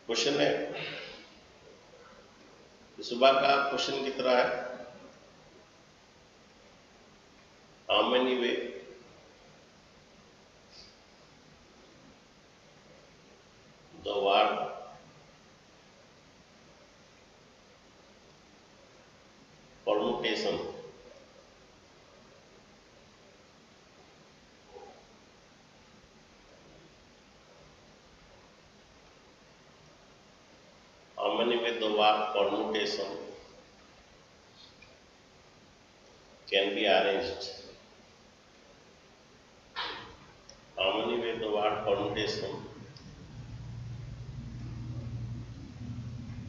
Question है, सुबह का क्वेश्चन की तरह है, how many way the word permutation how many way the word permutation can be arranged? How many way the word permutation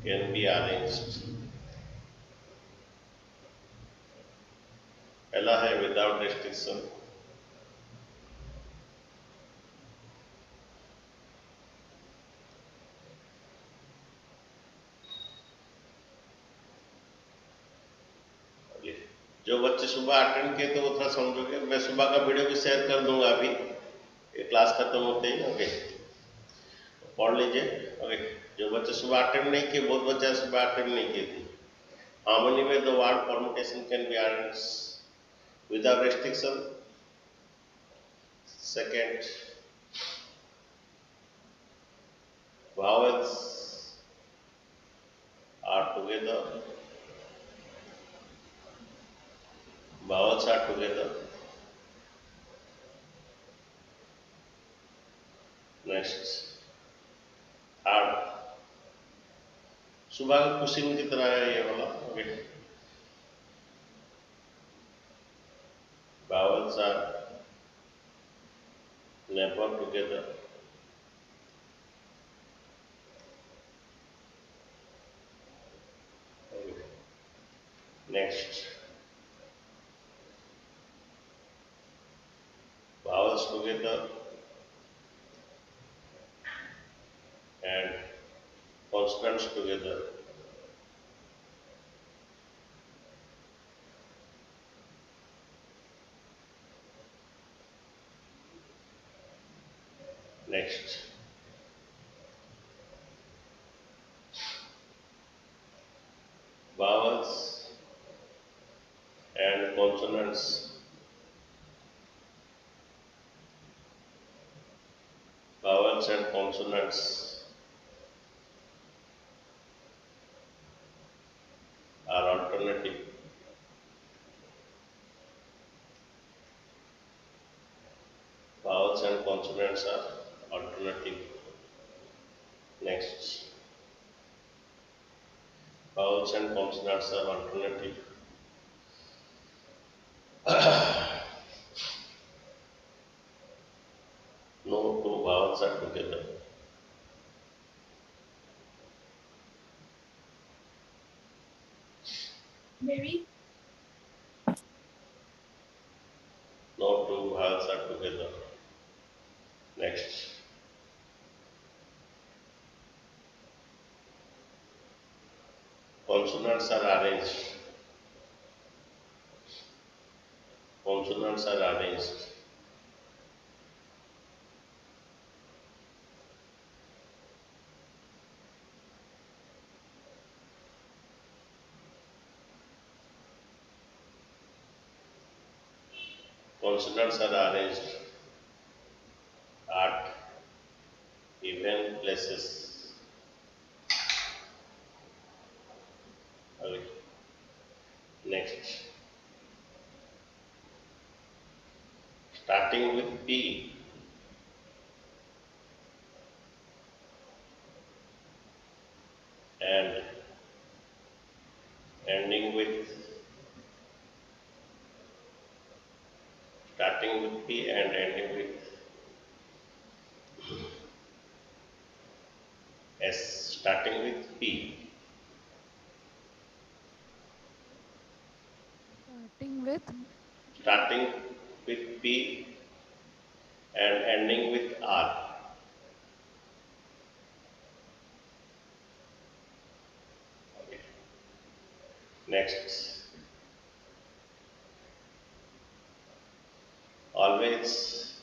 can be arranged? पहला है without restriction, जो बच्चे सुबह अटेंड किए थे वो थोड़ा समझोगे, मैं सुबह का वीडियो भी शेयर कर दूंगा अभी ये क्लास खत्म होते ही। ओके, पढ़ लीजिए। ओके, जो बच्चे सुबह अटेंड नहीं किए, बहुत बच्चे सुबह अटेंड नहीं किए थे। How many way the word permutation can be arranged without restriction? Second, vowels are together, vowels are together. Next, third, सुबह का क्वेश्चन की तरह है ये वाला। Okay, vowels are never together. Next, vowels together and consonants together. Next, vowels and consonants vowels and consonants are alternative. Vowels and consonants are alternative. Next, vowels and consonants are alternative. No two vowels are together. Maybe. No two vowels are together. Next, consonants are arranged. Consonants are arranged. Consonants are arranged at even places. Okay. Next, starting with P and ending with starting with P and ending with S. Starting with P, Starting with starting with P and ending with R. Okay. Next, always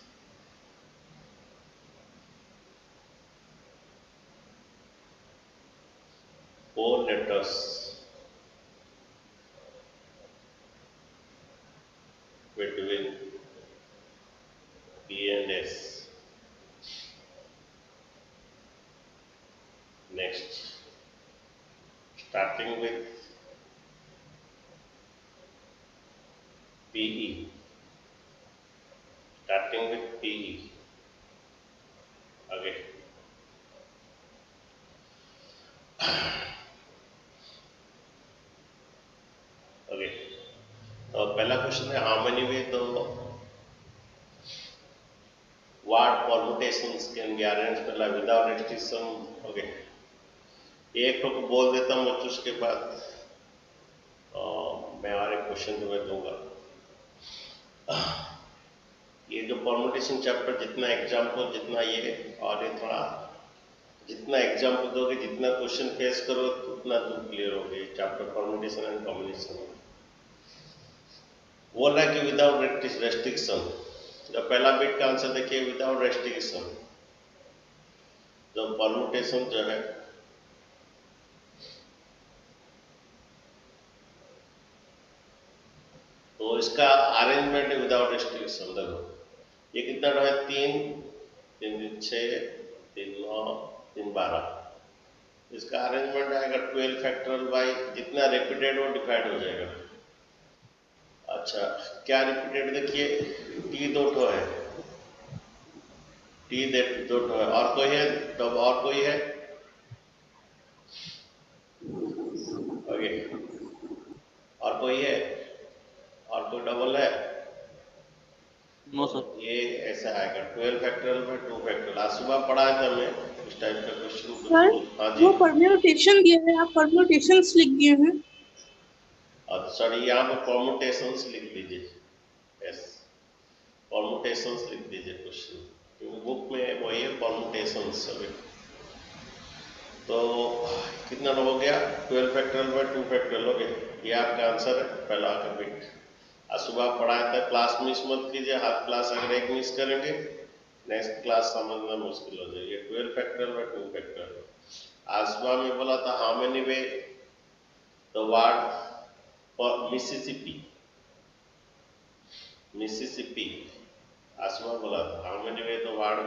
4 letters between P and S. Next, starting with PE. Starting with PE. Okay. Okay. तो पहला question है how many way the word permutations can be arranged पहला without restriction. Okay, एक को बोल देता हूँ बच्चों, उसके बाद मैं और एक क्वेश्चन तुम्हें दूंगा. ये जो परमुटेशन चैप्टर जितना एग्जाम्पल जितना ये और ये थोड़ा जितना एग्जाम्पल दोगे जितना क्वेश्चन फेस करो उतना तुम क्लियर होगे चैप्टर परमुटेशन एंड कॉम्बिनेशन. बोल रहा है कि विदाउट रेस्ट्रिक्शन. जब पहला बिट का आंसर देखिए विदाउट रेस्ट्रिक्शन. जब परमुटेशन जो है तो इसका अरेंजमेंट है विदाउट रेस्ट्रिक्शन. देखो ये कितना है 3 3 6 3 9 3 12. इसका अरेंजमेंट आएगा 12 फैक्टोरियल बाई जितना रिपीटेड वो डिवाइड हो जाएगा. अच्छा क्या रिपीटेड देखिए टी दो ठो है, टी दो ठो है और कोई है तब और कोई है. ओके और कोई है और कोई डबल है. No sir. ये ऐसा आएगा 12 फैक्टोरियल में 2 फैक्टोरियल. आज सुबह पढ़ा है था मैं इस टाइप का क्वेश्चन. सर हाँ जी वो परम्यूटेशन दिया है, आप परम्यूटेशंस लिख दिए हैं. सॉरी यहाँ पे परमुटेशंस लिख दीजिए. यस परमुटेशंस लिख दीजिए क्वेश्चन क्योंकि बुक में वही है परमुटेशंस. अभी तो कितना हो गया 12 फैक्टोरियल बाय 2 फैक्टोरियल. ओके ये आपका आंसर है पहला का बिट. आज सुबह पढ़ाया था क्लास मिस मत कीजिए. हाफ क्लास अगर एक मिस करेंगे नेक्स्ट क्लास समझना मुश्किल हो जाएगी. 12 फैक्टोरियल बाय 2 फैक्टोरियल. आज सुबह में बोला था how many way the word Mississippi. Mississippi आज सुबह बोला था how many way the word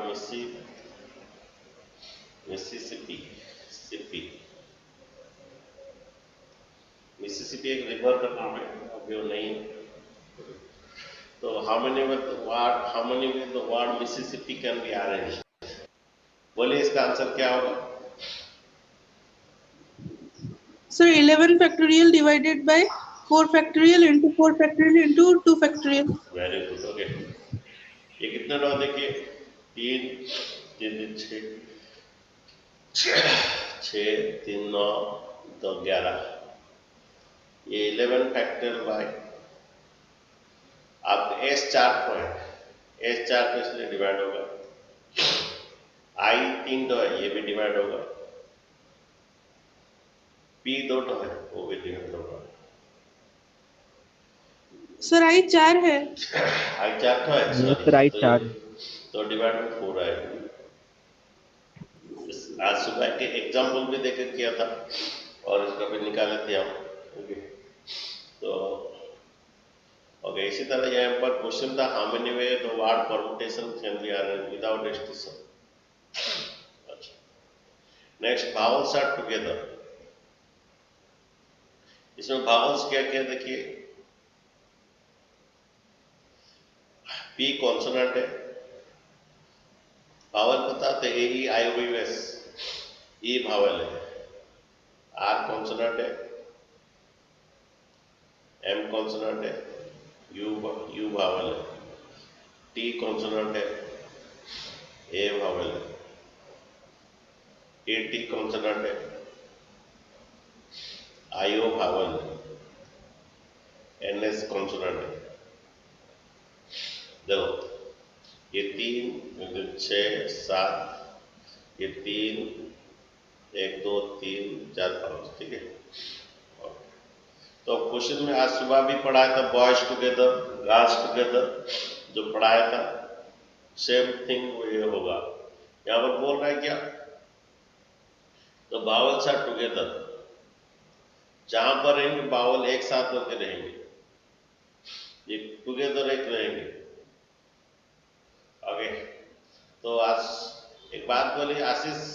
Mississippi. Mississippi एक रिवर का नाम है अभी वो नहीं. तो how many way the word Mississippi can be arranged. बोलिए इसका आंसर क्या होगा. Sir 11 factorial divided by 4 factorial into 4 factorial into 2 factorial. Very good. Okay ये कितना रहा देखिए 3 3 6 3 9 2 11. ये 11 फैक्टोरियल बाय आप S4 पॉइंट S4 तो इसलिए डिवाइड होगा. I 3 तो है ये भी डिवाइड होगा. P 2 तो है वो भी डिवाइड होगा. सर आई 4 है. I 4 तो है सर आई 4 तो डिवाइड में 4 आएगा. आज सुबह के एग्जाम्पल भी देकर किया था और इसका भी निकाले थे हम. ओके तो ओके इसी तरह यहाँ पर क्वेश्चन था how many way the word permutation can be arranged without restriction. अच्छा नेक्स्ट भावल्स आर टुगेदर. इसमें भावल्स क्या क्या देखिए पी कॉन्सोनेंट है. भावल बताते ए ई आई ओ यू एस. ई भावल है. आर कॉन्सोनेंट है. एम कॉन्सोनेंट है. यू भावल है. टी कॉन्सोनेंट है. ए भावल है. ए टी कॉन्सोनेंट है. आई ओ भावल है. एन एस कॉन्सोनेंट है. देखो ये 3 6 7 ये 3 1 2 3 4 5 ठीक है. तो क्वेश्चन में आज सुबह भी पढ़ाया था बॉयज टुगेदर गर्ल्स टुगेदर जो पढ़ाया था सेम थिंग ये होगा. यहाँ पर बोल रहा है क्या तो भावल्स आर टुगेदर जहां पर रहेंगे बावल एक साथ होकर रहेंगे, ये टुगेदर एक रहेंगे। ओके, तो आज एक बात बोली आशीष,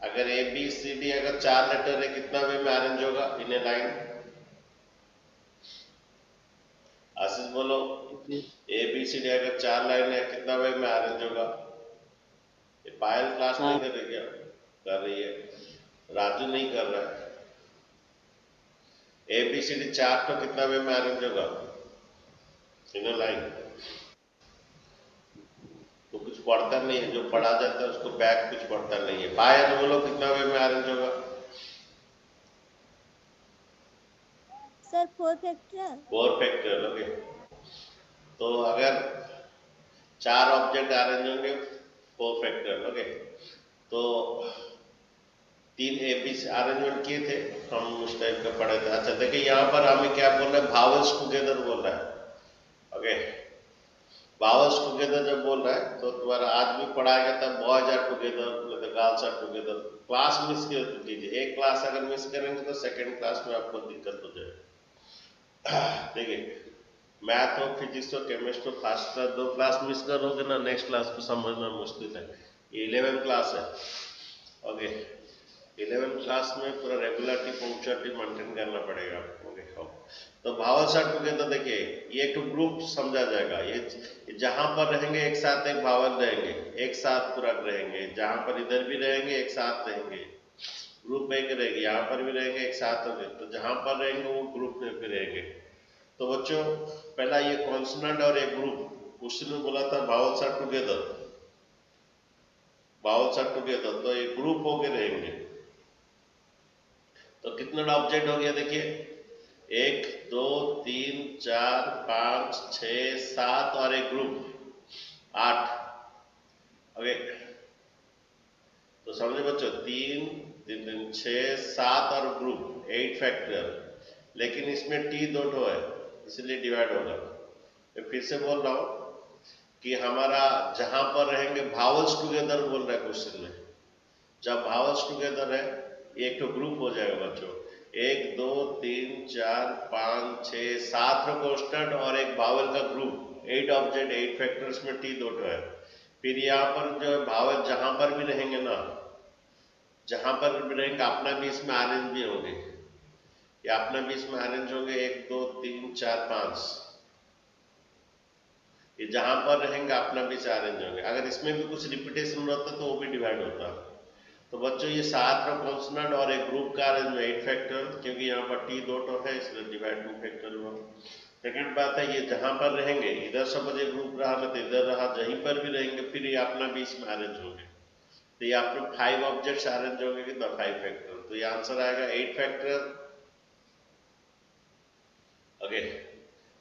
अगर ए बी सी डी अगर 4 लेटर है कितना वे में अरेंज होगा इन ए लाइन? आशीष बोलो, ए बी सी डी अगर 4 लाइन है कितना वे में अरेंज होगा? ये पायल क्लास नहीं कर रही क्या? कर रही है, राजू नहीं कर रहा है। ए बी सी डी 4 तो कितना वे में अरेंज होगा इन ए लाइन? तो कुछ पढ़ता नहीं है, जो पढ़ा जाता है उसको बैक कुछ पढ़ता नहीं है। पायल बोलो कितना वे में अरेंज होगा? Sir 4 factorial. 4 फैक्टोरियल। ओके, तो अगर 4 ऑब्जेक्ट अरेंज होंगे 4 फैक्टोरियल। ओके, तो 3 ए बी से अरेंजमेंट किए थे हम, उस टाइप का पढ़े थे। अच्छा देखिए यहाँ पर हमें क्या बोल रहा है, भावल्स टुगेदर बोल रहा है। ओके, भावल्स टुगेदर जब बोल रहा है तो तुम्हारा आज भी पढ़ाया गया था boys are together, girls are together. Class miss कीजिए, एक क्लास अगर मिस करेंगे तो सेकंड क्लास में आपको दिक्कत हो जाएगी। देखिए मैथ और फिजिक्स और chemistry first class 2 class miss करोगे ना, नेक्स्ट क्लास को समझना मुश्किल है। ये 11th क्लास है। ओके, 11th क्लास में पूरा रेगुलरिटी पंक्चुअलिटी मेंटेन करना पड़ेगा। ओके, तो भावल्स आर टुगेदर देखिए ये एक ग्रुप समझा जाएगा। ये जहां पर रहेंगे एक साथ एक भावल रहेंगे, एक साथ पूरा रहेंगे, जहां पर इधर भी रहेंगे एक साथ रहेंगे, ग्रुप एक रहेंगे, यहाँ पर भी रहेंगे एक साथ होंगे, तो जहां पर रहेंगे वो ग्रुप में भी रहेंगे। तो बच्चों पहला ये कॉन्सोनेंट और एक ग्रुप, क्वेश्चन में बोला था vowels are together, vowels are together, तो एक ग्रुप होके रहेंगे। तो कितने ऑब्जेक्ट हो गया देखिए, 1 2 3 4 5 6 7 और एक ग्रुप 8। ओके, तो समझे बच्चों, 3 3 3 6 7 और ग्रुप 8 फैक्टोरियल। लेकिन इसमें टी 2 ठो है इसलिए डिवाइड होगा। मैं फिर से बोल रहा हूं कि हमारा जहां पर रहेंगे भावल्स टुगेदर बोल रहा है क्वेश्चन में, जब भावल्स टुगेदर है एक तो ग्रुप हो जाएगा बच्चों, 1 2 3 4 5 6 7 कॉन्स्टेंट और एक भावल का ग्रुप, 8 ऑब्जेक्ट 8 फैक्टर्स में टी 2 है। फिर यहाँ पर जो भावल जहां पर भी रहेंगे ना, जहां पर भी रहेंगे अपना भी इसमें अरेंज भी होंगे, या अपना भी इसमें अरेंज होंगे 1 2 3 4 5, ये जहां पर रहेंगे अपना भी अरेंज होंगे। अगर इसमें भी कुछ रिपीटेशन होता तो वो भी डिवाइड होता। तो बच्चों ये 7 कॉन्सोनेंट और एक ग्रुप का अरेंज 8 फैक्टोरियल, क्योंकि यहाँ पर टी 2 है इसलिए डिवाइड 2 फैक्टोरियल हुआ। सेकंड बात है ये जहां पर रहेंगे, इधर समझे ग्रुप रहा ना तो इधर रहा, जहीं पर भी रहेंगे फिर ये अपना भी इसमें अरेंज होंगे। तो ये आपने 5 ऑब्जेक्ट्स अरेंज होंगे कितना 5 फैक्टोरियल, तो ये आंसर आएगा 8 factorial. Okay,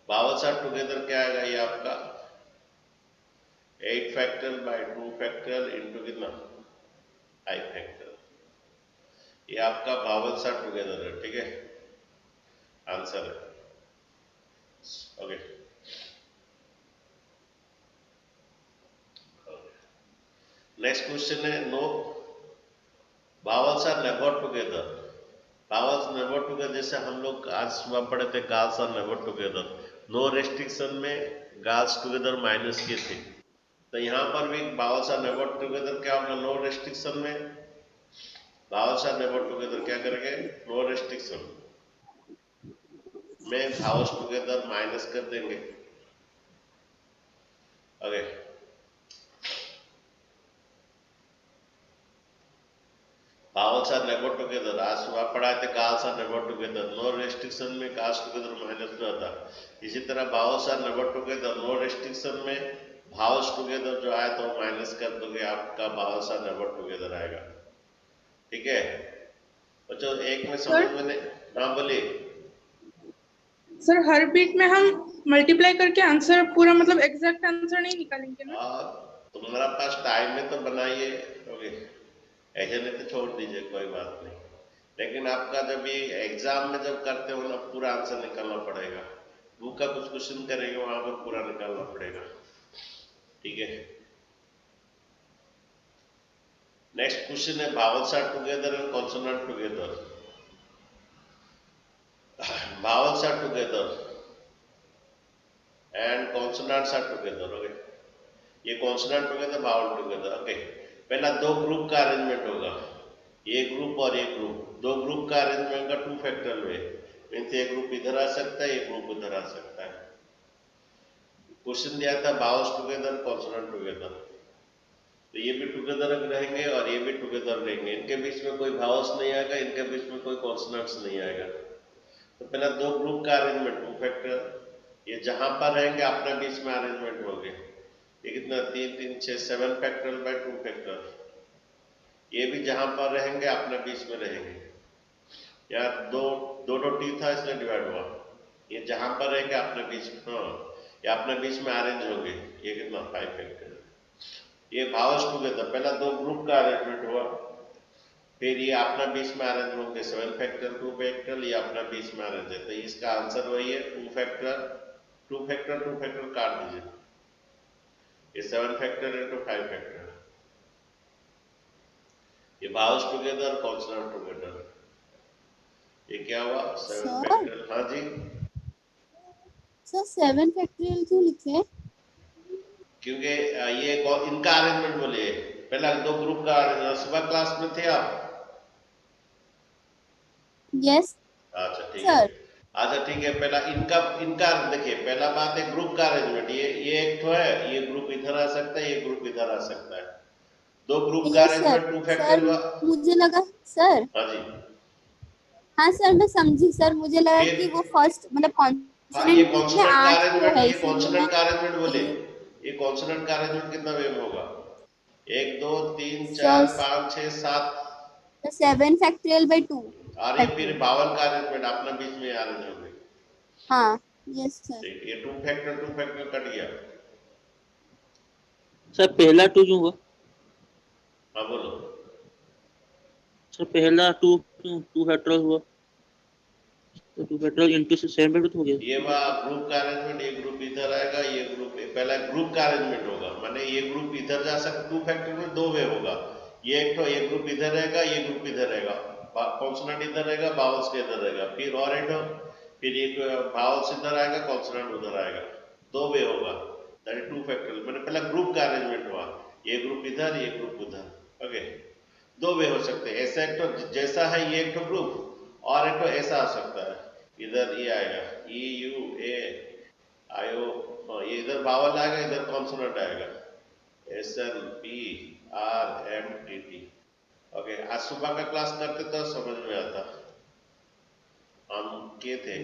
vowels are together क्या आएगा ये आपका 8 फैक्टोरियल बाय 2 फैक्टोरियल इनटू कितना 5 फैक्टोरियल। ये आपका भावल्स आर टुगेदर है, ठीक है, आंसर है। ओके, नेक्स्ट क्वेश्चन है no vowels are never together. Vowels never together जैसे हम लोग आज सुबह पढ़े थे girls are never together, no restriction में गाल्स टुगेदर माइनस किए थे। तो यहाँ पर भी भावल्स आर नेवर टुगेदर क्या होगा, नो रेस्ट्रिक्शन में भावल्स आर नेवर टुगेदर क्या करेंगे, नो रेस्ट्रिक्शन में भावल्स टुगेदर माइनस कर देंगे। Okay, vowels are never together आज सुबह पढ़ाए थे girls are never together, no restriction में गाल्स टुगेदर माइनस में होता। इसी तरह vowels are never together no restriction में भावल्स टुगेदर जो आया तो माइनस कर दोगे, आपका भावल्स आर नेवर टुगेदर आएगा। ठीक है बच्चों, एक में समझ में नहीं, हाँ बोलिए सर हर बीट में हम मल्टीप्लाई करके आंसर पूरा मतलब एग्जैक्ट आंसर नहीं निकालेंगे ना? तुम्हारा पास टाइम में तो बनाइए। ओके, ऐसे नहीं तो छोड़ दीजिए, कोई बात नहीं। लेकिन आपका जब ये एग्जाम में जब करते हो ना पूरा आंसर निकालना पड़ेगा, बुक का कुछ क्वेश्चन करेंगे वहां पर पूरा निकालना पड़ेगा। ठीक है, नेक्स्ट क्वेश्चन है vowels are together and consonant together. vowels are together and consonants are together. Okay, ये consonant together, vowel together. Okay, पहला दो ग्रुप का अरेंजमेंट होगा, ये ग्रुप और ये ग्रुप, दो ग्रुप का अरेंजमेंट का टू फैक्टोरियल वे, मीन्स एक ग्रुप इधर आ सकता है, एक ग्रुप उधर आ सकता है। क्वेश्चन दिया था vowels together, consonant together, तो ये भी टुगेदर रहेंगे और ये भी टुगेदर रहेंगे, इनके बीच में कोई vowels नहीं आएगा, इनके बीच में कोई consonants नहीं आएगा। तो पहला दो ग्रुप का अरेंजमेंट टू फैक्टर, ये जहां पर रहेंगे अपने बीच में अरेंजमेंट हो गए, ये कितना 3 3 6 7 फैक्टोरियल बाय 2 फैक्टर, ये भी जहां पर रहेंगे अपने बीच में रहेंगे, या दो दो टी था इसलिए डिवाइड हुआ, ये जहां पर रहेंगे अपने बीच में, हाँ ये अपने बीच में अरेंज होंगे, ये कितना 5 फैक्टर। ये vowels टुगेदर, पहला दो ग्रुप का अरेंजमेंट हुआ, फिर ये अपना बीच में अरेंज होंगे 7 फैक्टर 2 फैक्टर, ये अपना बीच में अरेंज है, तो इसका आंसर वही है 2 फैक्टर 2 फैक्टर 2 फैक्टर काट दीजिए, ये 7 फैक्टर इंटू 5 फैक्टर, ये vowels टुगेदर कॉन्सोनेंट टुगेदर, ये क्या हुआ 7 Sir? फैक्टर। हाँ जी, सर 7 फैक्टोरियल क्यों लिखे? क्योंकि ये इनका अरेंजमेंट बोलिए, पहला दो ग्रुप का अरेंजमेंट, सुबह क्लास में थे आप? यस अच्छा ठीक है, अच्छा ठीक है, पहला इनका इनका देखिए, पहला बात है ग्रुप का अरेंजमेंट, ये एक तो है, ये ग्रुप इधर आ सकता है, ये ग्रुप इधर आ सकता है, दो ग्रुप का yes sir. Arrangement two factor sir हुआ। मुझे लगा सर, हाँ जी, हाँ सर मैं समझी सर, मुझे लगा फिर कि वो फर्स्ट मतलब हाँ ये कॉन्सोनेंट में कॉन्सोनेंट का 8 तो अरेंजमेंट, है ये इसीलिए कॉन्सोनेंट मैं का अरेंजमेंट बोले, ये कॉन्सोनेंट का अरेंजमेंट कितना वे में होगा, 1 2 3 4 सर 5 6 7, 7 फैक्टोरियल बाय 2 और ये फिर फैक्टोरियल। बावल का अरेंजमेंट अपना बीच में अरेंज हो गए, हाँ यस सर। ठीक, ये 2 फैक्टर कट गया। सर पहला 2 क्यों हुआ? हाँ बोलो, सर पहला 2 2 फैक्टोरियल हुआ, तो 2 फैक्टोरियल इंटू 7 फैक्टोरियल हो गया। ये ग्रुप का अरेंजमेंट, ये ग्रुप इधर आएगा, ये ग्रुप पहला ग्रुप का अरेंजमेंट होगा, माने ये ग्रुप इधर जा सकता, 2 फैक्टर में 2 वे होगा, ये एक तो ये ग्रुप इधर रहेगा, ये ग्रुप इधर रहेगा, कॉन्सोनेंट इधर रहेगा, बावल्स के इधर रहेगा, फिर और एक फिर एक बावल्स इधर आएगा, कॉन्सोनेंट उधर आएगा, 2 वे होगा, दैट इज 2 फैक्टर, मैंने पहला ग्रुप का अरेंजमेंट हुआ, ये ग्रुप इधर, ये ग्रुप उधर, ओके, 2 वे हो सकते हैं, ऐसा एक तो जैसा है ये एक तो ग्रुप, और एक तो ऐसा आ सकता है, इधर ये आएगा ई यू ए आई ओ, ये इधर बावल आएगा, इधर कॉन्सोनेंट आएगा, S L P R M T T. Okay, आज सुबह का क्लास करते तो समझ में आता, हम के थे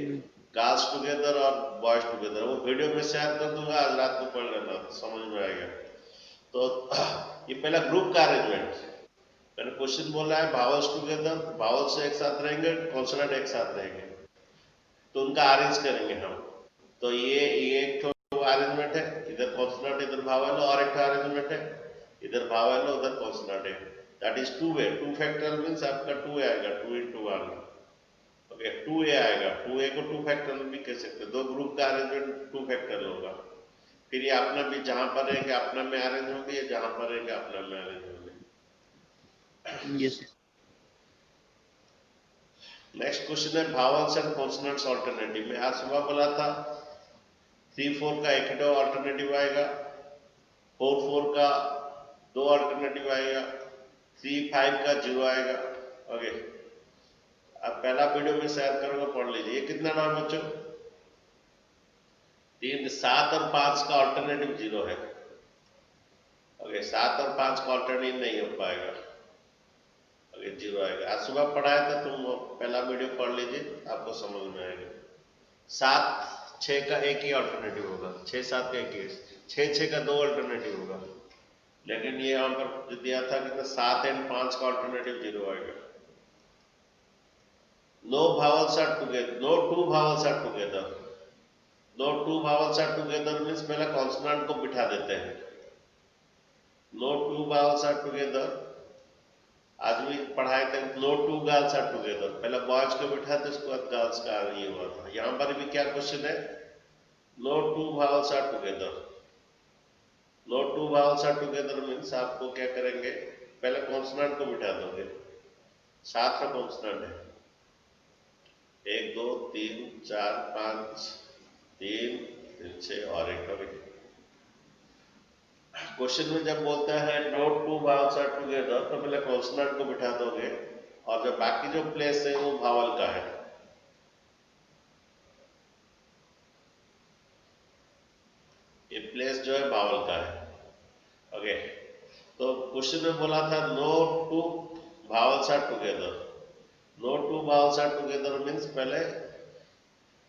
गर्ल्स टुगेदर और बॉयज टुगेदर, वो वीडियो में शेयर कर दूंगा, आज रात को पढ़ लेना समझ में आएगा। तो ये पहला ग्रुप का अरेंजमेंट, मैंने क्वेश्चन बोला है बावल्स टुगेदर, बावल्स एक साथ रहेंगे, कॉन्सोनेंट एक साथ रहेंगे, तो उनका अरेंज करेंगे हम, तो ये एक तो अरेंजमेंट है, इधर कॉन्सोनेंट इधर भावल, और एक अरेंजमेंट है, इधर भावल उधर कॉन्सोनेंट है, that is 2 way, 2 factorial means आपका 2 आएगा, 2 into 1, ओके 2 ए आएगा, 2 ए को 2 फैक्टोरियल भी कह सकते हैं, दो ग्रुप का अरेंजमेंट 2 फैक्टोरियल होगा, फिर ये अपना भी जहां पर रहेंगे अपना में अरेंज होंगे, जहां पर रहेंगे अपना में अरेंज होंगे। यस नेक्स्ट क्वेश्चन है भावल्स एंड कॉन्सोनेंट्स ऑल्टरनेटिव में, आज सुबह बोला था 3 4 का एक ही ऑल्टरनेटिव आएगा, 4 4 का 2 ऑल्टरनेटिव आएगा, 3 5 का 0 आएगा, ओके। अब पहला वीडियो में शेयर करूंगा, पढ़ लीजिए, ये कितना नाम बच्चों, 3 7 और 5 का ऑल्टरनेटिव 0 है, ओके 7 और 5 का ऑल्टरनेटिव नहीं हो पाएगा, ओके 0 आएगा, आज सुबह पढ़ाया था, तुम पहला वीडियो पढ़ लीजिए, आपको समझ में आएगा। 7 6 का एक ही ऑल्टरनेटिव होगा, 6 7 का एक ही, 6 6 का 2 ऑल्टरनेटिव होगा, लेकिन ये यहाँ पर दिया था कि 7 एंड 5 का ऑल्टरनेटिव 0 आएगा। No vowels are together, no 2 vowels are together, no 2 vowels are together means पहले कॉन्सोनेंट को बिठा देते हैं, नो 2 भावल्स आर टुगेदर, आज भी पढ़ाए थे, नो 2 गर्ल्स आर टुगेदर, पहले बॉयज को बिठाते उसके बाद गर्ल्स का ये हुआ था, यहाँ पर भी क्या क्वेश्चन है, no 2 vowels are together, no 2 vowels are together means आपको क्या करेंगे, पहले कॉन्सोनेंट को बिठा दोगे, साथ में कॉन्सोनेंट है, 1 2 3 4 5 3 6 और 1 हो गई। क्वेश्चन में जब बोलता है not two vowels are together तो पहले कॉन्सोनेंट को बिठा दोगे और जो बाकी जो प्लेस है वो वावल का है। ये प्लेस जो है वावल का है। ओके, तो क्वेश्चन में बोला था no two vowels are together. No two vowels are together means पहले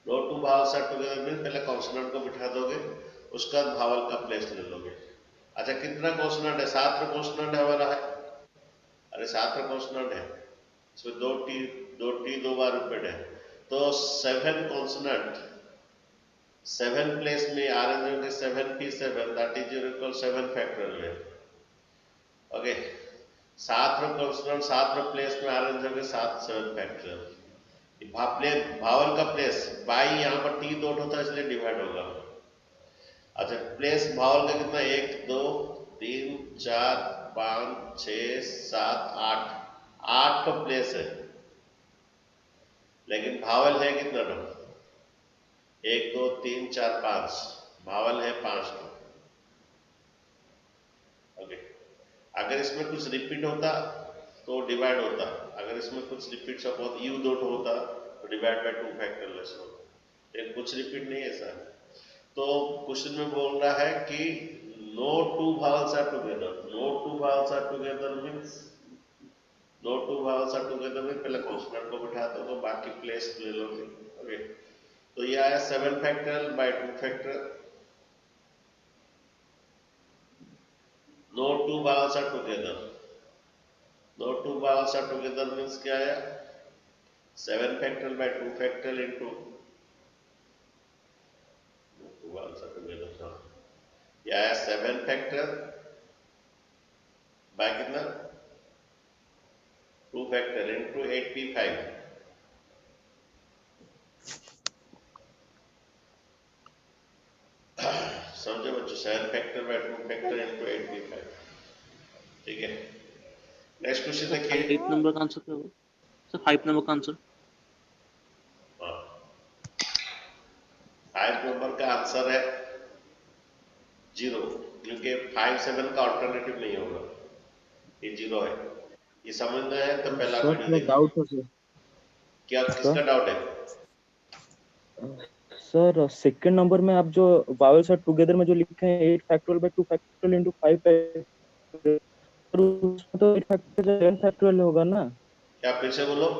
no two vowels are together means पहले कॉन्सोनेंट को बिठा दोगे, उसका बाद वावल का प्लेस ले लोगे। अच्छा, कितना कॉन्सोनेंट है? 7 कॉन्सोनेंट हमारा है। अरे 7 कॉन्सोनेंट है, इसमें दो टी 2 बार रिपीट है, तो 7 कॉन्सोनेंट 7 प्लेस में अरेंज होंगे 7p7 that is equal 7 factorial में। ओके, 7 कॉन्सोनेंट 7 प्लेस में अरेंज होंगे 7 फैक्टोरियल। भावल का प्लेस बाई यहाँ पर टी डॉट होता है इसलिए डिवाइड होगा। अच्छा, प्लेस भावल का कितना? 1 2 3 4 5 6 7 8 का प्लेस है, लेकिन भावल है कितना? 1 2 3 4 5 भावल है 5। ओके, अगर इसमें कुछ रिपीट होता तो डिवाइड होता, अगर इसमें कुछ रिपीट सपोज यू डॉट होता तो डिवाइड बाय 2 फैक्टोरियल होता, लेकिन कुछ रिपीट नहीं है सर। तो क्वेश्चन में बोल रहा है कि no two vowels are together. No two vowels are together means no two vowels are together में पहले कॉन्सोनेंट को बिठा दो तो बाकी प्लेस ले लोगे। ओके, तो ये आया 7 factorial by 2 factorial. No two vowels are together. No two vowels are together means क्या आया? 7 factorial by 2 factorial into vowels are together. ये आया 7 फैक्टोरियल बाय कितना? 2 फैक्टोरियल इनटू 8p5। समझे बच्चों? 7 factor by 2 factor into 8p5। ठीक है, next question देखिए। 5 नंबर का आंसर क्या होगा सर? 5 नंबर का आंसर 5 नंबर का आंसर है 0, क्योंकि 5 7 का ऑल्टरनेटिव नहीं होगा, ये 0 है। ये समझना है तो पहला सर वीडियो थोड़ा देखिए। डाउट है सर। क्या किसका सर डाउट है? सर सेकंड नंबर में आप जो वावल्स आर टुगेदर में जो लिखे हैं 8 factorial by 2 factorial into 5 factorial, sir उसमें तो 8 फैक्टोरियल 10 फैक्टोरियल होगा ना? क्या फिर से बोलो।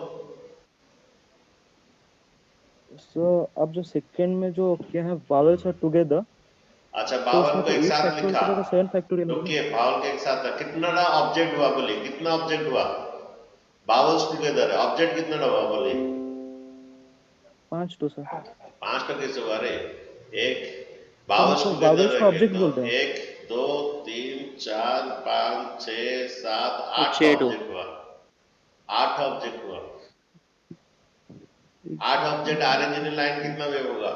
सर आप जो सेकंड में जो किया है वावल्स आर टुगेदर, अच्छा, तो बावल उसमें को तो एक 8 साथ फैक्टोरियल लिखा। की जगह 7 फैक्टोरियल होगा। रुकिए, बावल के एक साथ है। कितना ना ऑब्जेक्ट हुआ बोलिए, कितना ऑब्जेक्ट हुआ? बावल्स टुगेदर है, ऑब्जेक्ट कितना हुआ बोलिए? 5 तो सर। 5 का कैसे हुआ? अरे एक सर हम बावल्स तो टुगेदर वावल्स को रहेंगे ऑब्जेक्ट तो बोलते हैं। 1 2 3 4 5 6 7 8 का 6 2 ऑब्जेक्ट हुआ। 8 ऑब्जेक्ट हुआ। 8 ऑब्जेक्ट अरेंज इन लाइन कितना वेव होगा?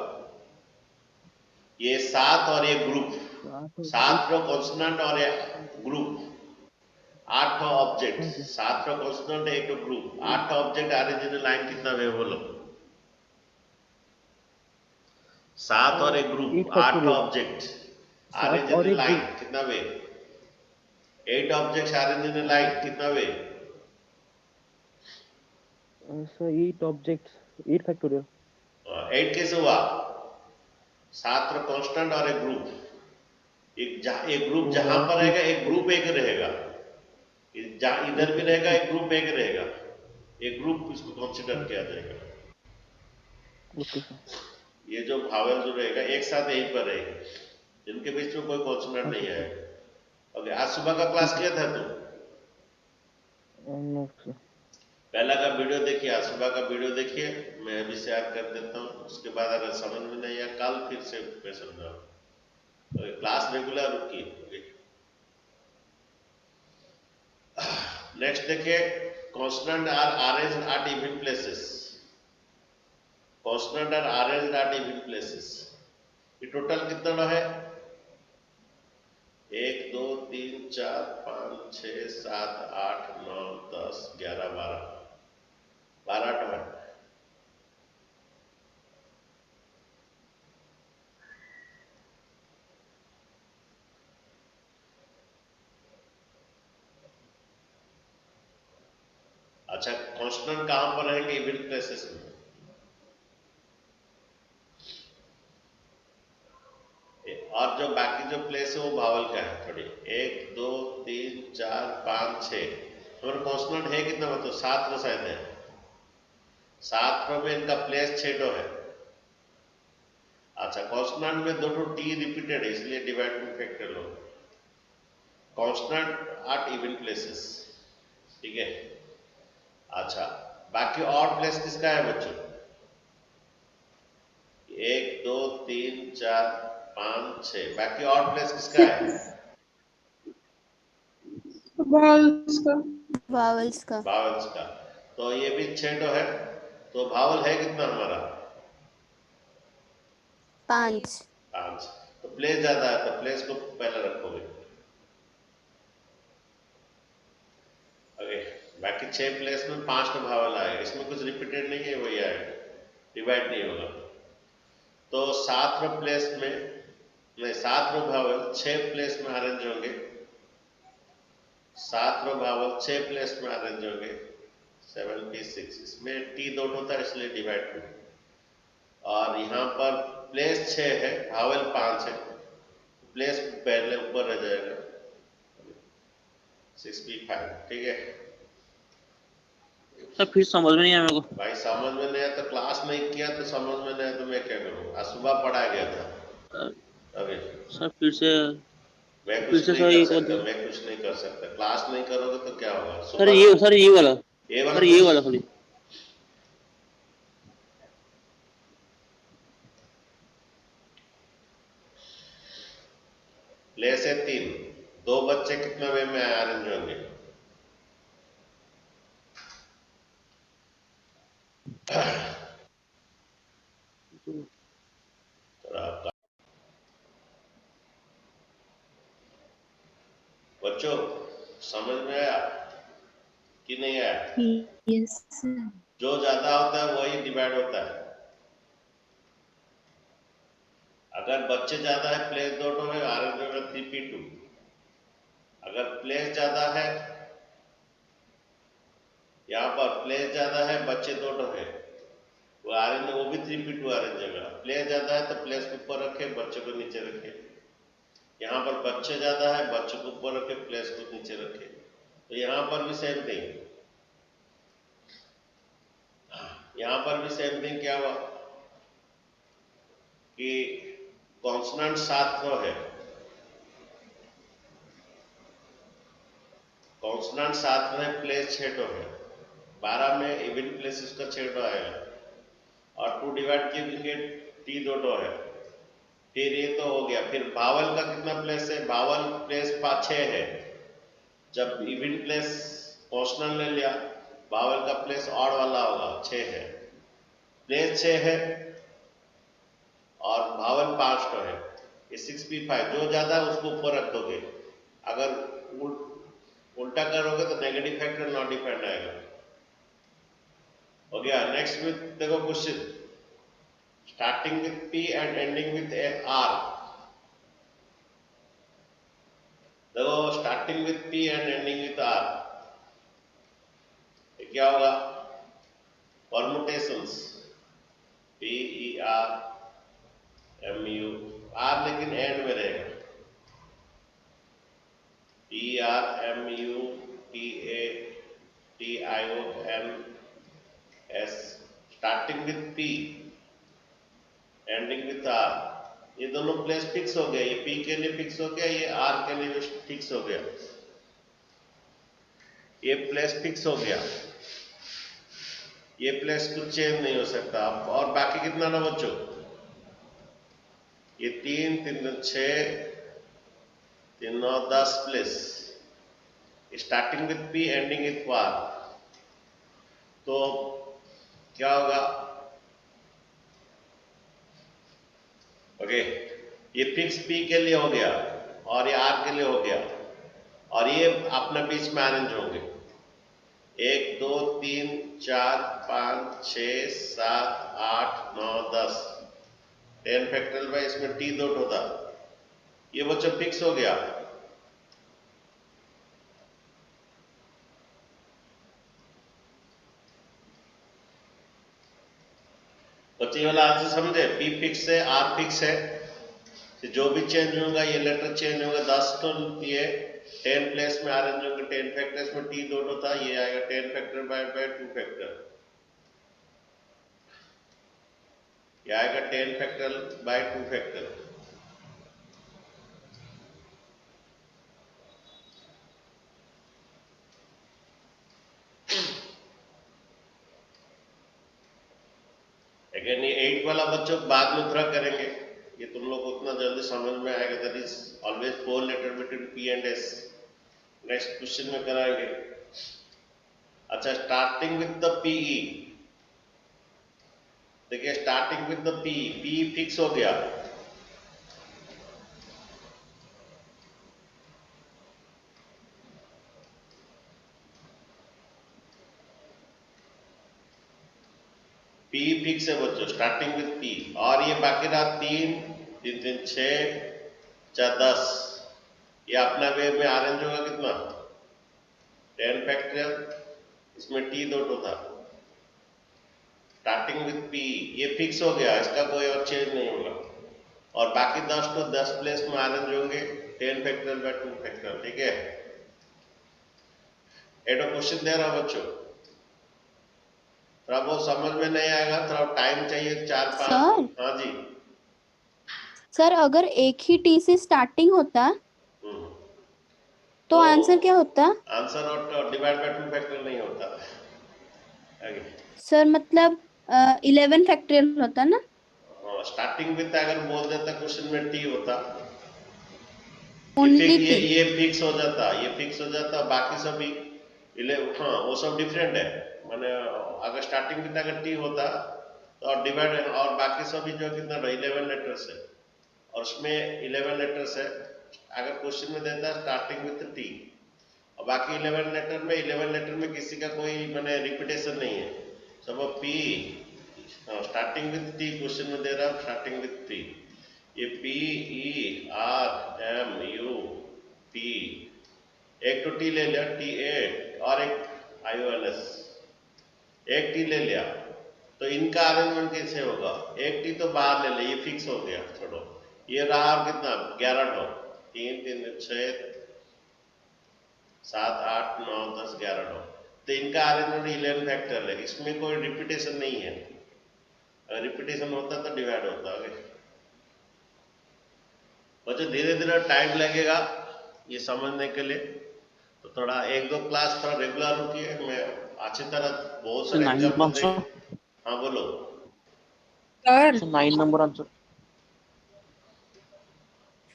ये 7 और ये ग्रुप, 7 रो कॉन्सोनेंट और ये ग्रुप, 8 ऑब्जेक्ट, 7 रो कॉन्सोनेंट एक group, 8 object arrange in line कितना वेव बोलो? 7 और एक ग्रुप, 8 8 फैक्टोरियल ऑब्जेक्ट 7 अरेंज और इन एक लाइन ग्रुप। कितना wave? 8 objects arrange in line कितना वेव? Sir 8 objects 8 factorial. 8 कैसे हुआ? 7 रो कांस्टेंट और एक ग्रुप, एक ग्रुप जहां पर रहेगा एक ग्रुप एक रहेगा, इधर भी रहेगा एक ग्रुप एक रहेगा, एक ग्रुप इसको कंसीडर किया जाएगा। Okay sir. ये जो भावल जो रहेगा एक साथ यहीं पर रहेगा, जिनके बीच में कोई कॉन्सोनेंट हाँ नहीं सर। आएगा। ओके, आज सुबह का क्लास किया था तुम? No sir. पहला का वीडियो देखिए, आज सुबह का वीडियो देखिए, मैं अभी शेयर कर देता हूँ। उसके बाद अगर समझ में नहीं आया कल फिर से मैं समझाऊँ। क्लास रेगुलर रुकिए। नेक्स्ट देखिए, constant are arranged at even places. Constant are arranged at even places. ये टोटल कितना है? 1 2 3 4 5 6 7 8 9 10 11 12 12 है। अच्छा, कांस्टेंट कहां पर रहेंगे? इवन प्लेसेस में। और जो बाकी जो प्लेस है वो भावल का है थोड़ी। 1 2 3 4 5 6 हमारे कांस्टेंट है कितना? मतलब 7 रो शायद है। 7 रो में इनका प्लेस 6 रो है। अच्छा, कांस्टेंट में 2 टी रिपीटेड है इसलिए डिवाइड में फैक्टर लो। कांस्टेंट एट इवन प्लेसेस, ठीक है। अच्छा, बाकी और प्लेस किसका है बच्चों? 1 2 3 4 5 6 बाकी और प्लेस किसका है? vowels का। vowels का भावल्स का। तो ये भी 6 तो है, तो भावल है कितना हमारा? 5 5। तो प्लेस ज्यादा है तो प्लेस को पहले रखोगे। ओके, बाकी 6 प्लेस में 5 तो भावल आएगा, इसमें कुछ रिपीटेड नहीं है, वही आएगा, डिवाइड नहीं होगा। तो 7 प्लेस में नहीं, 7 भावल 6 प्लेस में अरेंज होंगे। 7 भावल 6 प्लेस में अरेंज होंगे। 7 P 6, इसमें टी डॉट होता है इसलिए डिवाइड में। और यहाँ पर प्लेस 6 है, भावल 5 है, प्लेस पहले ऊपर रह जाएगा 6P5, ठीक है। सर फिर समझ में नहीं आया मेरे को। भाई समझ में नहीं आया तो क्लास नहीं किया, तो समझ में नहीं आया तो मैं क्या करूँ? आज सुबह पढ़ाया गया था। अभी सर फिर से मैं फिर कुछ से नहीं सर कर ये सकता, मैं कुछ नहीं कर सकता। क्लास नहीं करोगे तो क्या होगा? सर सुबह सर ये वाला ये वाला सर ये वाला खाली। प्लेस है 3, 2 बच्चे कितना वे में अरेंज होंगे? बच्चों समझ में आया कि नहीं आया? Yes. जो ज्यादा होता है वही डिवाइड होता है। अगर बच्चे ज्यादा है प्लेस 2 है, अरेंज होगा 3P2। अगर प्लेस ज्यादा है, यहाँ पर प्लेस ज्यादा है, बच्चे 2 है, वो अरेंज, वो भी 3P2 अरेंज होगा। प्लेस ज्यादा है तो प्लेस को ऊपर रखे, बच्चे को नीचे रखे। यहाँ पर बच्चे ज्यादा है, बच्चे को ऊपर रखे, प्लेस को नीचे रखे। तो यहाँ पर भी सेम थिंग, यहाँ पर भी सेम थिंग। क्या हुआ कि कॉन्सोनेंट 7 है, कॉन्सोनेंट 7 में प्लेस 6 है, 12 में इवन प्लेसेस का 6 आएगा, और 2 डिवाइड किए टी 2 है। फिर ये तो हो गया। फिर भावल का कितना प्लेस है? भावल प्लेस 6 है। जब इवन प्लेस कॉन्सोनेंट ले लिया, भावल का प्लेस ऑड वाला होगा, 6 है। प्लेस 6 है और भावल 5 तो है, ये 6P5। जो ज्यादा है उसको ऊपर रख दोगे। अगर उल्टा करोगे तो नेगेटिव फैक्टर नॉट डिफाइंड आएगा। हो गया। नेक्स्ट में देखो question, starting with P and ending with R। देखो starting with P and ending with R, क्या होगा? परमुटेशंस, PER MU, R लेकिन एंड में रहेगा। PER MU TA TIO MS, starting with P ending with R। ये दोनों place fix हो गया, ये P के लिए फिक्स हो गया, ये R के लिए फिक्स हो गया। ये प्लेस फिक्स हो गया, ये प्लेस कुछ चेंज नहीं हो सकता। और बाकी कितना ना बच्चों? ये 3 3 6 3 9 10 place, starting with P ending with R। तो क्या होगा? ओके, ये फिक्स P के लिए हो गया और ये R के लिए हो गया, और ये अपने बीच में अरेंज होंगे। 1 2 3 4 5 6 7 8 9 10 10 फैक्टोरियल बाय इसमें T डॉट होता, ये बच्चों फिक्स हो गया। बच्चे ये वाला आंसर समझे, पी फिक्स है, आर फिक्स है, तो जो भी चेंज होगा ये लेटर चेंज होगा। 10 तो ये 10 प्लेस में अरेंज होगा, 10 फैक्टर्स में टी दोनों था, ये आएगा 10 फैक्टर बाय 2 फैक्टर, ये आएगा 10 फैक्टर बाय 2 फैक्टर। अगेन ये 8 वाला बच्चों बाद में थोड़ा करेंगे, ये तुम लोग को उतना जल्दी समझ में आएगा। That is always 4 letter between P and S. Next question में कराएंगे। अच्छा, स्टार्टिंग विद द पीई, देखिए starting with the PE, PE fix हो गया, पी फिक्स है बच्चों, स्टार्टिंग विद पी। और ये बाकी रहा 3 3 3 6 4 10, ये अपना वे में अरेंज होगा कितना 10 फैक्टोरियल, इसमें टी दोनों था। स्टार्टिंग विद पी ये फिक्स हो गया, इसका कोई और चेंज नहीं होगा। और बाकी 10 तो 10 प्लेस में अरेंज होंगे 10 फैक्टोरियल बाय 2 फैक्टोरियल। ठीक है, एडो क्वेश्चन दे रहा हूं बच्चों, थोड़ा बहुत समझ में नहीं आएगा, थोड़ा टाइम चाहिए 4-5। सर? हाँ जी। सर अगर एक ही टी से स्टार्टिंग होता हम्म, तो आंसर क्या होता? आंसर और डिवाइड बाय 2 फैक्टर नहीं होता। आगे सर मतलब 11 फैक्टोरियल होता ना? स्टार्टिंग विद अगर बोल देता क्वेश्चन में टी होता, ओनली ये टी? ये फिक्स हो जाता, ये फिक्स हो जाता, बाकी सभी हाँ वो सब डिफरेंट है। माने अगर स्टार्टिंग विद अगर टी होता तो और डिवाइड और बाकी सभी जो कितना 11 लेटर्स है, और उसमें 11 लेटर्स है। अगर क्वेश्चन में देता स्टार्टिंग विद टी और बाकी 11 लेटर में 11 लेटर में किसी का कोई माने रिपीटेशन नहीं है, सब P starting with T question में दे रहा, स्टार्टिंग विद टी, ये P E R M U T, एक तो टी ले लिया टी ए और एक आई ओ एन एस, एक टी ले लिया, तो इनका अरेंजमेंट कैसे होगा? एक टी तो बाहर ले ले, ये फिक्स हो गया, छोड़ो। ये रहा और कितना 11 टो, 3 3 6 7 8 9 10 11 टो, तो इनका अरेंजमेंट 11 फैक्टर है, इसमें कोई रिपीटेशन नहीं है। अगर रिपीटेशन होता तो डिवाइड होता। बच्चों धीरे धीरे टाइम लगेगा ये समझने के लिए, तो थोड़ा 1-2 क्लास थोड़ा रेगुलर रुकिए, मैं अच्छी तरह बहुत सर सारे 9 एग्जाम्पल आंसर, देंगे। हाँ बोलो। Sir sir 9 number answer.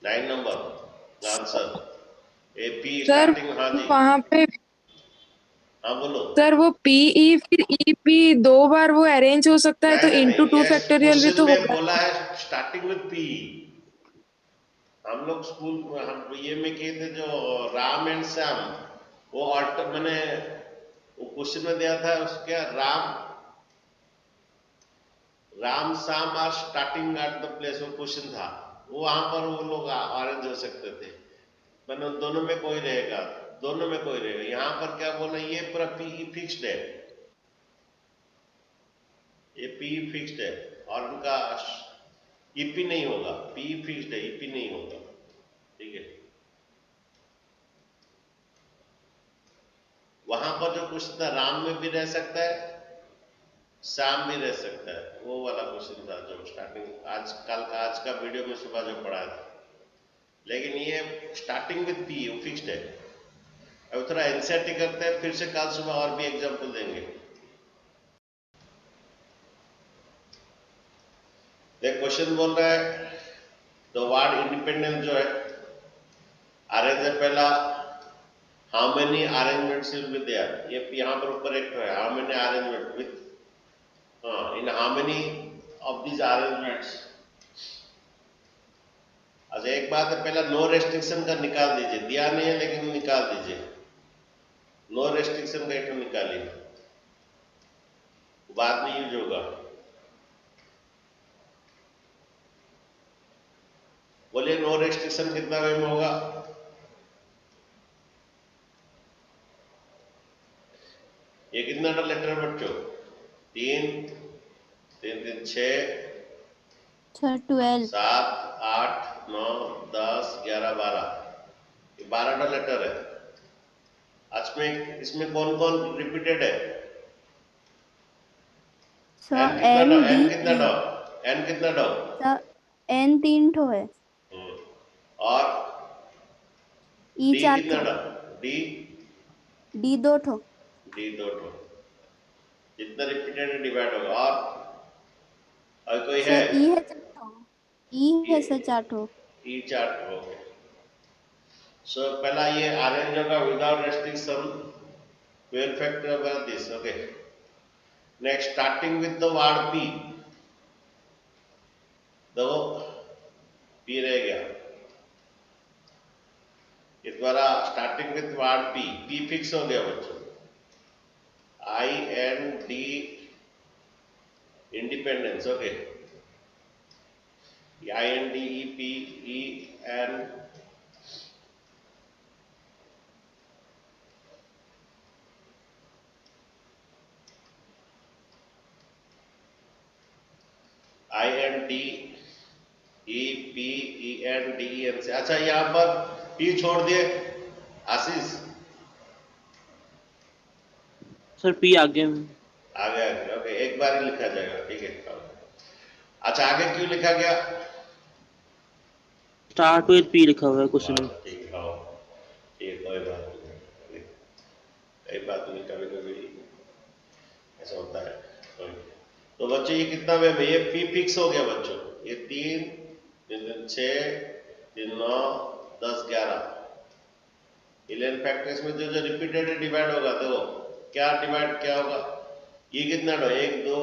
9 number answer AP sir starting. हाँ जी, वहां पे हाँ बोलो। सर वो पीई फिर ईपी 2 बार वो अरेंज हो सकता है तो नहीं इंटू नहीं, 2 ये फैक्टोरियल भी क्वेश्चन तो में होगा। बोला है स्टार्टिंग विद पी। हम लोग स्कूल में हम ये में किए थे जो राम एंड श्याम, वो ऑल्टर मैंने वो क्वेश्चन में दिया था उसके Ram Shyam are starting at the place, वो क्वेश्चन था, वो वहां पर वो लोग ऑरेंज हो सकते थे, मतलब दोनों में कोई रहेगा, दोनों में कोई रहेगा। यहाँ पर क्या बोला, ये पूरा पीई फिक्स्ड है, ये पीई फिक्स्ड है और उनका ईपी नहीं होगा, पीई फिक्स्ड है, ईपी नहीं होगा। ठीक है, वहां पर जो क्वेश्चन था राम में भी रह सकता है, श्याम भी रह सकता है, वो वाला क्वेश्चन था जो स्टार्टिंग आज कल का आज का वीडियो में सुबह जो पढ़ाया था। लेकिन ये स्टार्टिंग विद पी वो फिक्स्ड है। अब थोड़ा एनसीईआरटी करते हैं, फिर से कल सुबह और भी एग्जाम्पल देंगे। देख क्वेश्चन बोल रहा है द वर्ड इंडिपेंडेंस जो है अरेंज है पहला, how many arrangements will be there, ये यहाँ पर ऊपर एक है how many arrangement with, in how many of these arrangements. अच्छा एक बात है, पहला नो रेस्ट्रिक्शन का निकाल दीजिए, दिया नहीं है लेकिन निकाल दीजिए, नो रेस्ट्रिक्शन का एक निकालिए, बाद में यूज होगा। बोलिए नो रेस्ट्रिक्शन कितना वे में होगा? ये कितना लेटर बच्चों? 3 तीन तीन छः, सर 12। 7 8 9 10 11 12, ये 12 लेटर है। आज में इसमें कौन कौन रिपीटेड है? सर एन कितना एन डो, डी एन कितना ई। डो, एन कितना डो? सर एन 3 ठो है। और ई डी 4 कितना ठो। डो? डी डी 2 ठो। डी दो ठो। जितना रिपीटेड डिवाइड होगा। और कोई है? सर ई है 4 ठो। ई है सर 4 ठो। ई 4 ठो। सो पहला ये अरेंज होगा without restriction, 12 factor over this. Okay. Next, starting with the word P. देखो P रह गया। इस बार starting with word P, P fix हो गया बच्चों। I N D independence, okay. I N D E P E N I N D E P E N D E N से। अच्छा यहाँ पर P छोड़ दिए आशीष, सर पी आगे में। आगे आगे, ओके, एक बार ही लिखा जाएगा, ठीक है। अच्छा आगे क्यों लिखा गया? स्टार्ट विद पी लिखा हुआ है क्वेश्चन में। ठीक है, हाँ, ठीक, कोई बात नहीं, कई बात नहीं, कभी कभी ऐसा होता है। तो बच्चों ये कितना में है? ये P फिक्स हो गया बच्चों। ये 3 3 6 3 9 10 11, 11 फैक्टर्स में जो जो रिपीटेड डिवाइड होगा, देखो क्या डिवाइड क्या होगा? ये कितना डो? 1 2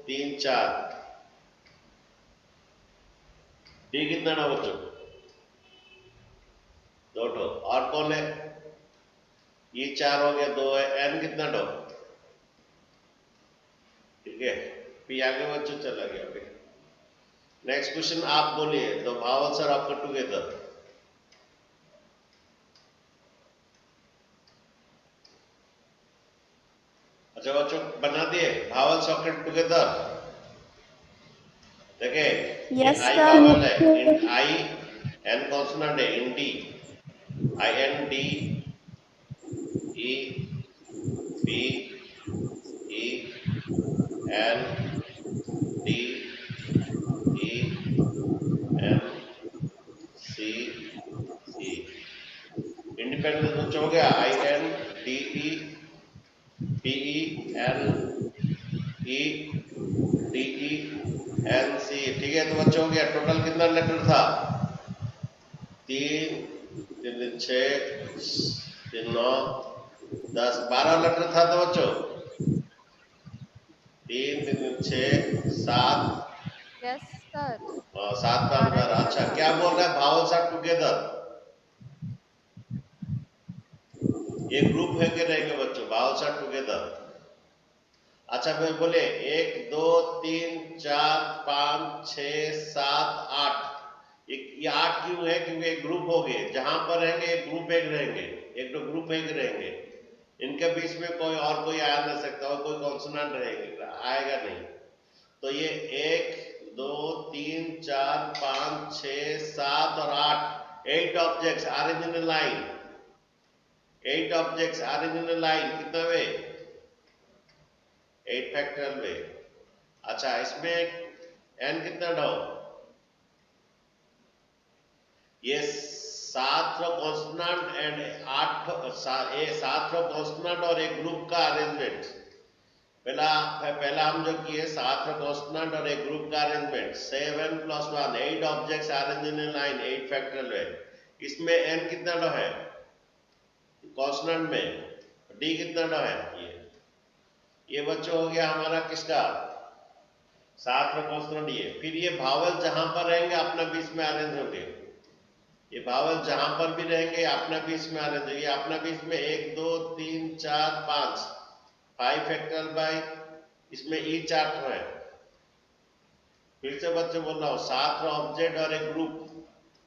3 4। डी कितना डो बच्चों? 2 ठो। और कौन है? ये 4 हो गया, 2 है। एन कितना डो? ठीक है, पी आगे बच्चों चला गया। ओके, नेक्स्ट क्वेश्चन आप बोलिए। द भावल्स आर ऑक्टर टुगेदर। अच्छा बच्चों बना दिए भावल्स ऑक्टर टुगेदर। देखिए ये यस आई सर। भावल है, इन आई, एन कॉन्सोनेंट है, in D, I N D E P E N D E N C E. Independence बच्चों हो गया, I N D E P E N E D E N C. ठीक है, तो बच्चों हो गया। टोटल कितना लेटर था? 3 3 6 3 9 10 12 लेटर था। तो बच्चों 3 3 6 7, यस सर। 7 बार 12। अच्छा क्या बोल रहा है? Vowels are together. ये ग्रुप है कि रहेंगे बच्चों? Vowels are together. अच्छा मैं बोले 1 2 3 4 5 6 7 8। ये 8 क्यों है? क्योंकि एक ग्रुप हो गए, जहां पर रहेंगे एक ग्रुप एक रहेंगे, एक तो ग्रुप एक रहेंगे। इनके बीच में कोई और कोई आ नहीं सकता, और कोई कॉन्सोनेंट रहेगा आएगा नहीं। तो ये 1 2 3 4 5 6 7 और 8, 8 objects are in a line. 8 objects are in a line. कितना वे? 8 फैक्टोरियल वे। अच्छा इसमें n कितना डो? ये 7 कॉन्स्टेंट एंड 7 कॉन्स्टेंट और एक ग्रुप का अरेंजमेंट। पहला हम जो किए 7 कॉन्स्टेंट और एक ग्रुप का arrangement. 7 + 1, 8 objects arrange in a line, 8 factorial ways. इसमें n कितना डो है कॉन्स्टेंट में? d कितना डो है? ये बच्चों हो गया हमारा किसका? 7 कॉन्स्टेंट। ये फिर ये भावल जहां पर रहेंगे अपना बीच में अरेंज होंगे। ये भावल जहां पर भी रहेंगे अपना बीच में अरेंज होंगे। अपना बीच में 1 2 3 4 5, 5 फैक्टोरियल बाय, इसमें ई 4 है। फिर से बच्चों बोल रहा हूँ, 7 ऑब्जेक्ट और एक group,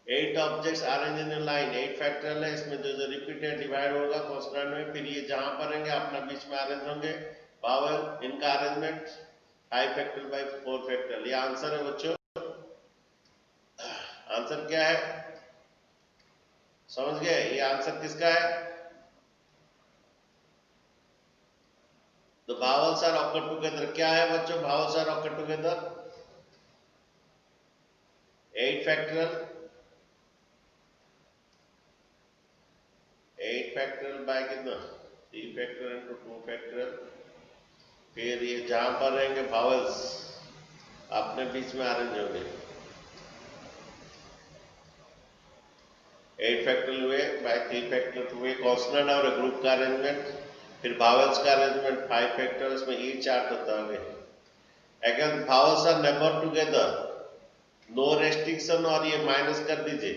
8 objects arrange in a line, 8 factorial है। इसमें जो रिपीटेड डिवाइड होगा कॉन्स्टेंट में, फिर ये जहां पर रहेंगे अपना बीच में अरेंज होंगे। भावल इनका अरेंजमेंट 5 फैक्टोरियल बाय 4 फैक्टोरियल। ये आंसर है बच्चों। आंसर क्या है समझ गए? ये आंसर किसका है? The vowels are occur together। क्या है बच्चों vowels are occur together? 8 factorial, 8 factorial by कितना 3 factorial into 2 factorial। फिर ये जहां पर रहेंगे vowels अपने बीच में अरेंज होंगे। 8 फैक्टोरियल हुए बाय 3 फैक्टोरियल हुए कॉन्सोनेंट और ग्रुप का अरेंजमेंट। फिर vowels का अरेंजमेंट 5 फैक्टोरियल में ई चार्ट होता है। अगर vowels are never together, no restriction और ये माइनस कर दीजिए।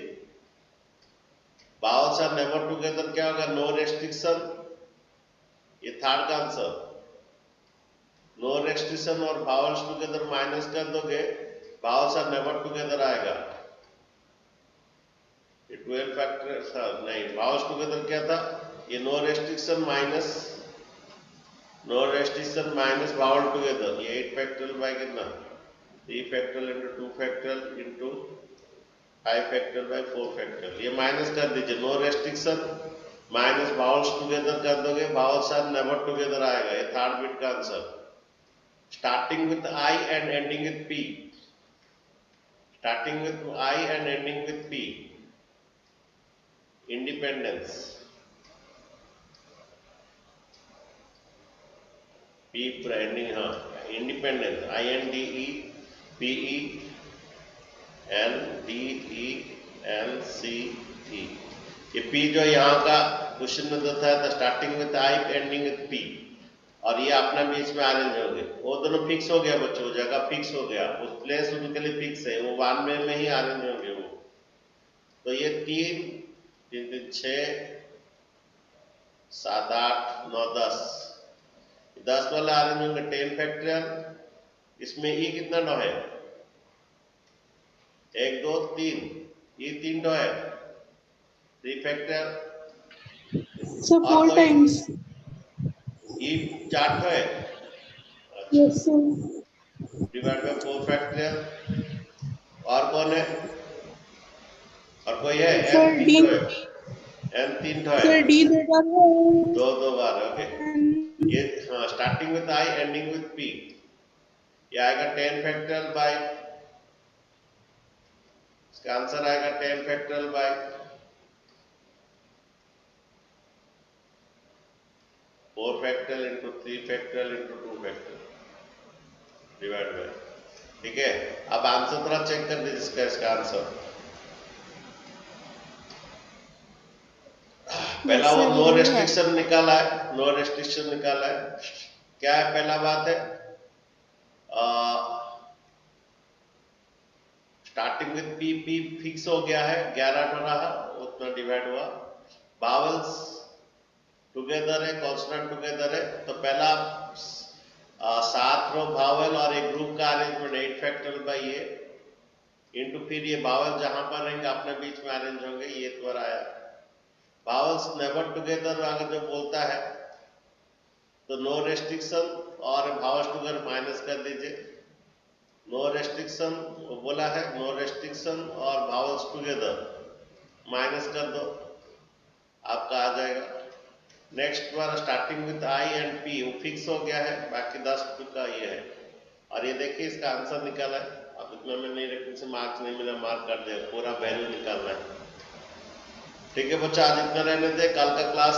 vowels are never together क्या होगा? नो रेस्ट्रिक्शन, ये थर्ड का आंसर। नो रेस्ट्रिक्शन और vowels टुगेदर माइनस कर दोगे, vowels are never together आएगा। 12 फैक्टर नहीं, vowels टुगेदर क्या था? ये no restriction minus vowel together. ये 8 फैक्टोरियल बाय कितना 3 factorial into 2 factorial into 5 factorial by 4 factorial. ये माइनस कर दीजिए। No restriction minus vowels together कर दोगे, vowels are never together आएगा। ये थर्ड बिट का answer. Starting with I and ending with P, starting with I and ending with P, independence. P ending, हाँ independence, INDEPENDENCE। ये P जो यहाँ का क्वेश्चन में देता है starting with I ending with P, और ये अपने बीच में अरेंज होंगे। वो दोनों फिक्स हो गया बच्चों, जगह फिक्स हो गया, उस प्लेस उनके लिए फिक्स है, वो 1 में ही अरेंज होंगे वो। तो ये 3 3 6 7 8 9 10 वाले अरेंज होंगे 10 फैक्टोरियल। इसमें ई कितना नो है? 1 2 3, ई 3 नो है। 3 फैक्टोरियल So 4 times. ई 4 नो है। Yes, sir. Divide by 4 factorial. और कौन है? और कोई है? Sir, n D. 3 है। n 3 है। Sir, D देगा है। दो बार। ओके, ये हाँ starting with I ending with P। ये आएगा 10 फैक्टोरियल बाय, इसका आंसर आएगा 10 factorial by 4 factorial into 3 factorial into 2 factorial divide by. ठीक है, अब आंसर थोड़ा चेक कर दीजिए इसका आंसर। पहला वो नो रेस्ट्रिक्शन निकाला है, नो रेस्ट्रिक्शन निकाला है। क्या है पहला बात है? स्टार्टिंग विथ P फिक्स हो गया है, 11 हो रहा, उतना डिवाइड हुआ। vowels टुगेदर है, कॉन्सोनेंट टुगेदर है, तो पहला 7 रो vowel और एक ग्रुप का अरेंजमेंट 8 फैक्टोरियल बाय ये इंटू फिर ये vowel जहां पर रहेंगे अपने बीच में अरेंज होंगे, ये द्वारा आया। vowels नेवर टुगेदर अगर जो बोलता है तो नो रेस्ट्रिक्शन और vowels टुगेदर माइनस कर दीजिए। नो रेस्ट्रिक्शन वो बोला है, नो रेस्ट्रिक्शन और vowels टुगेदर माइनस कर दो, आपका आ जाएगा। Next bar starting with I and P वो फिक्स हो गया है, बाकी 10 का ये है। और ये देखिए इसका आंसर निकाला है। अब इतना में नहीं रखने से मार्क्स नहीं मिला, मार्क कर दे, पूरा वैल्यू निकालना है। ठीक है बच्चा, आज इतना रहने दे, कल का क्लास